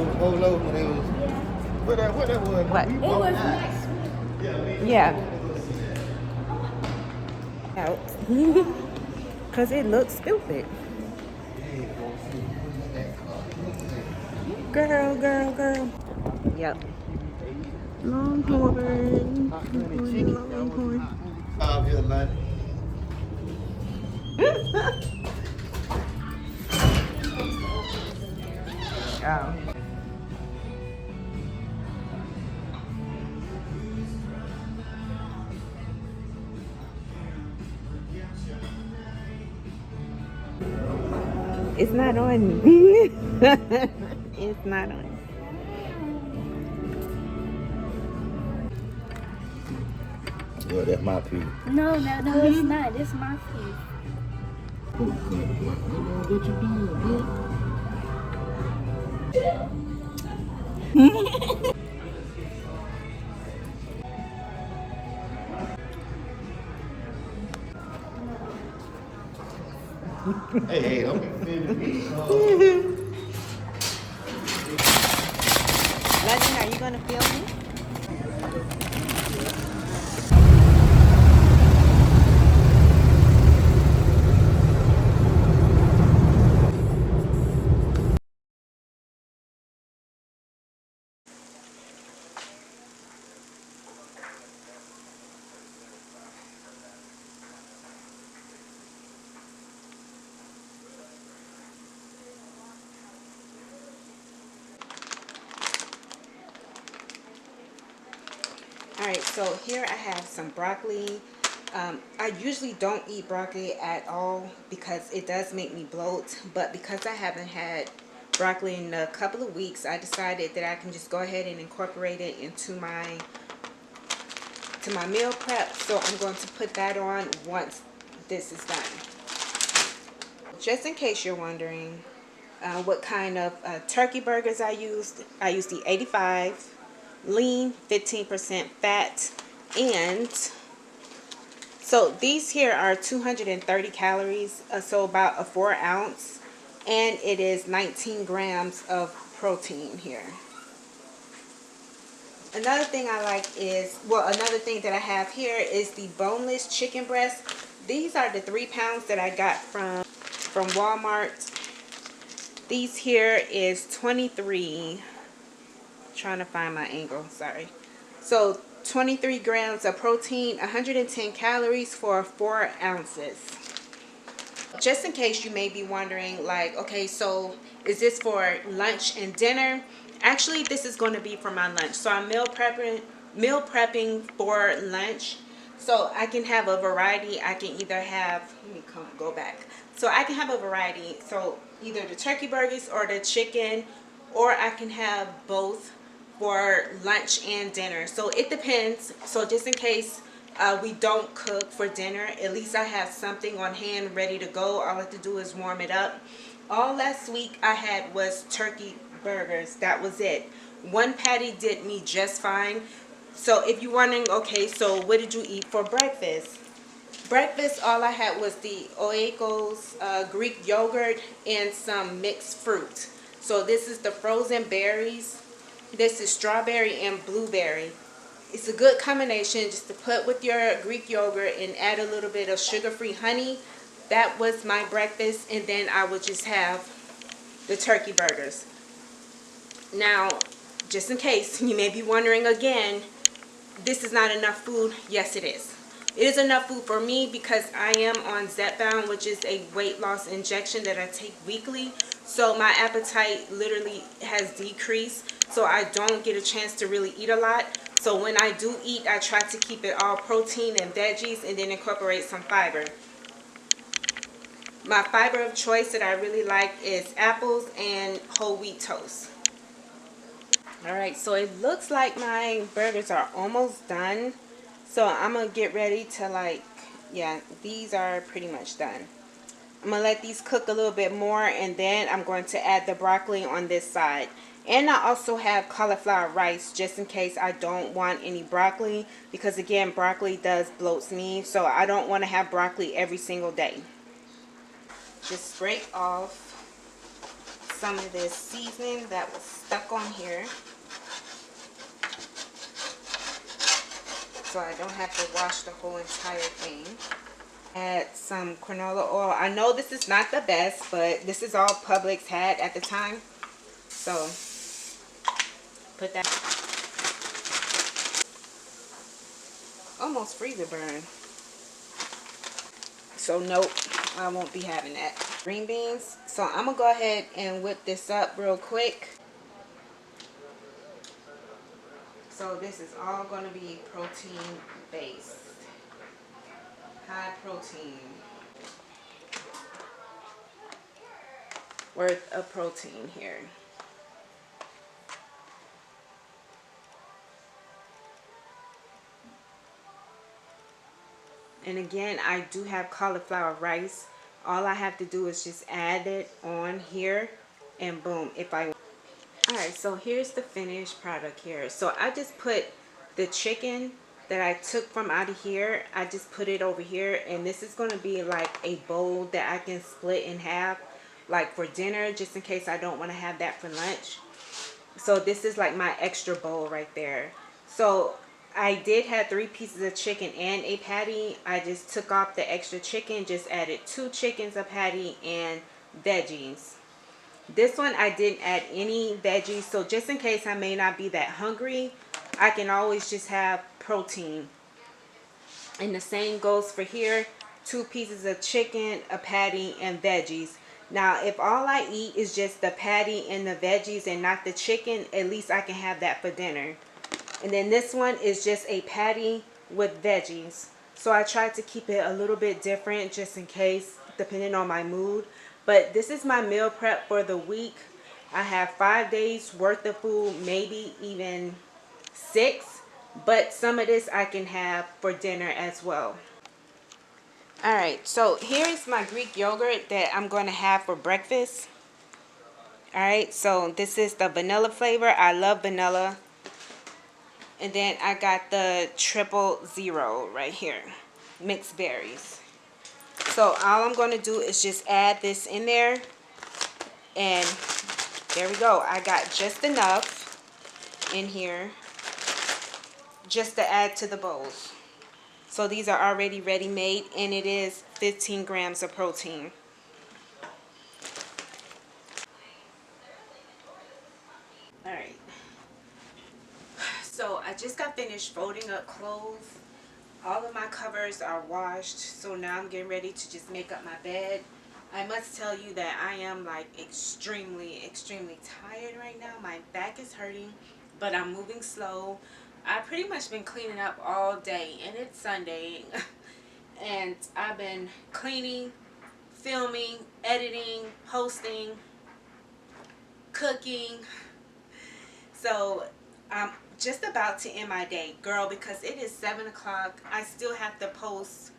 no, when it was. What that was? What? It was nice. Yeah. Out. Because it looks stupid. Girl, girl, girl. Yep. Longhorn. Longhorn. Here, man. Oh. It's not on. It's not on. Well, that's my piece. No, it's not. It's my piece. What you doing, Hey, don't be feeding me. Legend, are you going to film me? Alright, so here I have some broccoli. I usually don't eat broccoli at all because it does make me bloat, but because I haven't had broccoli in a couple of weeks, I decided that I can just go ahead and incorporate it into my meal prep. So I'm going to put that on once this is done. Just in case you're wondering what kind of turkey burgers I used the 85 lean, 15% fat, and so these here are 230 calories, so about a 4 ounce, and it is 19 grams of protein here. Another thing I like is, well, another thing that I have here is the boneless chicken breast. These are the 3 pounds that I got from Walmart. These here is 23. Trying to find my angle, sorry. So 23 grams of protein, 110 calories for 4 ounces. Just in case you may be wondering, like, okay, so is this for lunch and dinner? Actually, this is going to be for my lunch. So I'm meal prepping for lunch. So I can have a variety. I can either have, let me go back. So I can have a variety. So either the turkey burgers or the chicken, or I can have both for lunch and dinner. So it depends. So just in case we don't cook for dinner, at least I have something on hand ready to go. All I have to do is warm it up. All last week I had was turkey burgers. That was it. One patty did me just fine. So if you're wondering, okay, so what did you eat for breakfast? Breakfast, all I had was the Oikos Greek yogurt and some mixed fruit. So this is the frozen berries. This is strawberry and blueberry. It's a good combination just to put with your Greek yogurt and add a little bit of sugar-free honey. That was my breakfast, and then I would just have the turkey burgers. Now, just in case you may be wondering again, this is not enough food. Yes, it is. It is enough food for me because I am on Zepbound, which is a weight loss injection that I take weekly. So my appetite literally has decreased. So I don't get a chance to really eat a lot. So when I do eat, I try to keep it all protein and veggies and then incorporate some fiber. My fiber of choice that I really like is apples and whole wheat toast. Alright, so it looks like my burgers are almost done. So I'm going to get ready to yeah, these are pretty much done. I'm going to let these cook a little bit more, and then I'm going to add the broccoli on this side. And I also have cauliflower rice just in case I don't want any broccoli, because again, broccoli does bloat me, so I don't want to have broccoli every single day. Just scrape off some of this seasoning that was stuck on here, so I don't have to wash the whole entire thing. Add some canola oil. I know this is not the best, but this is all Publix had at the time, so put that. Almost freezer burn. So nope, I won't be having that. Green beans. So I'm gonna go ahead and whip this up real quick. So this is all gonna be protein based. High protein. Worth of protein here. And again, I do have cauliflower rice. All I have to do is just add it on here and boom, alright, so here's the finished product here. So I just put the chicken that I took from out of here, I just put it over here, and this is going to be like a bowl that I can split in half, like for dinner, just in case I don't want to have that for lunch. So this is like my extra bowl right there. So I did have 3 pieces of chicken and a patty. I just took off the extra chicken, just added 2 chickens, a patty, and veggies. This one I didn't add any veggies, so just in case I may not be that hungry, I can always just have protein. And the same goes for here, 2 pieces of chicken, a patty, and veggies. Now, if all I eat is just the patty and the veggies and not the chicken, at least I can have that for dinner. And then this one is just a patty with veggies. So I tried to keep it a little bit different just in case, depending on my mood. But this is my meal prep for the week. I have 5 days worth of food, maybe even 6. But some of this I can have for dinner as well. Alright, so here's my Greek yogurt that I'm going to have for breakfast. Alright, so this is the vanilla flavor. I love vanilla. And then I got the 000 right here. Mixed berries. So all I'm going to do is just add this in there. And there we go. I got just enough in here just to add to the bowls. So these are already ready made, and it is 15 grams of protein. Alright. So I just got finished folding up clothes. All of my covers are washed, so now I'm getting ready to just make up my bed. I must tell you that I am like extremely tired right now. My back is hurting, but I'm moving slow. I've pretty much been cleaning up all day, and it's Sunday. And I've been cleaning, filming, editing, posting, cooking. So I'm just about to end my day, girl, because it is 7 o'clock. I still have to post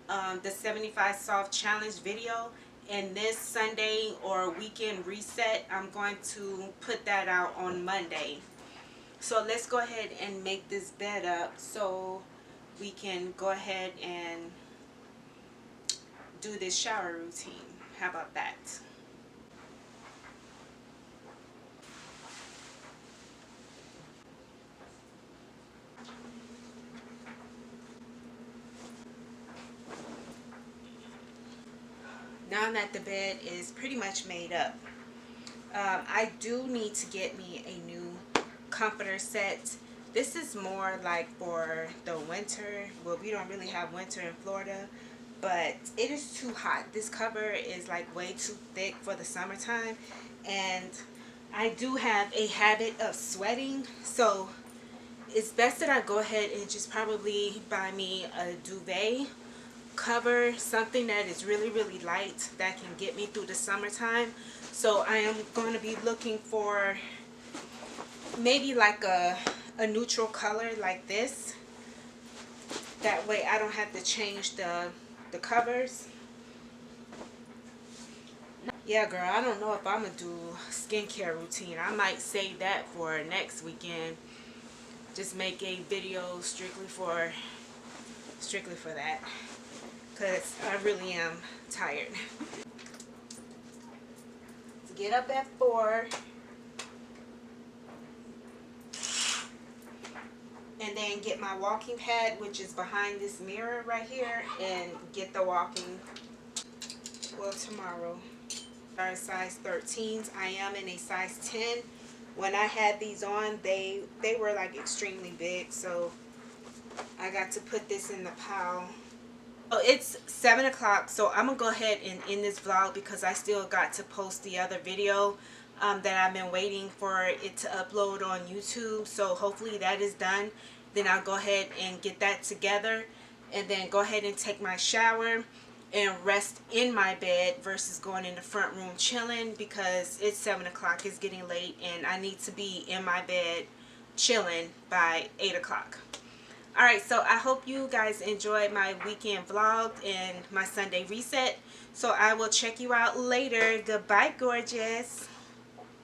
the 75 soft challenge video, and this Sunday or weekend reset, I'm going to put that out on Monday. So let's go ahead and make this bed up so we can go ahead and do this shower routine. How about that? Now that the bed is pretty much made up, I do need to get me a new comforter set. This is more like for the winter. Well, we don't really have winter in Florida, but it is too hot. This cover is like way too thick for the summertime, and I do have a habit of sweating, so it's best that I go ahead and just probably buy me a duvet cover, something that is really light that can get me through the summertime. So I am going to be looking for maybe like a neutral color like this. That way I don't have to change the covers. Yeah, girl, I don't know if I'm gonna do skincare routine. I might save that for next weekend. Just make a video strictly for that, because I really am tired. get up at 4. And then get my walking pad, which is behind this mirror right here, and get the walking. Well, tomorrow. Are size 13s. I am in a size 10. When I had these on, they were like extremely big, so I got to put this in the pile. So it's 7 o'clock, so I'm gonna go ahead and end this vlog because I still got to post the other video that I've been waiting for it to upload on YouTube. So hopefully that is done. Then I'll go ahead and get that together, and then go ahead and take my shower and rest in my bed versus going in the front room chilling, because it's 7 o'clock, it's getting late, and I need to be in my bed chilling by 8 o'clock. Alright, so I hope you guys enjoyed my weekend vlog and my Sunday reset. So I will check you out later. Goodbye, gorgeous.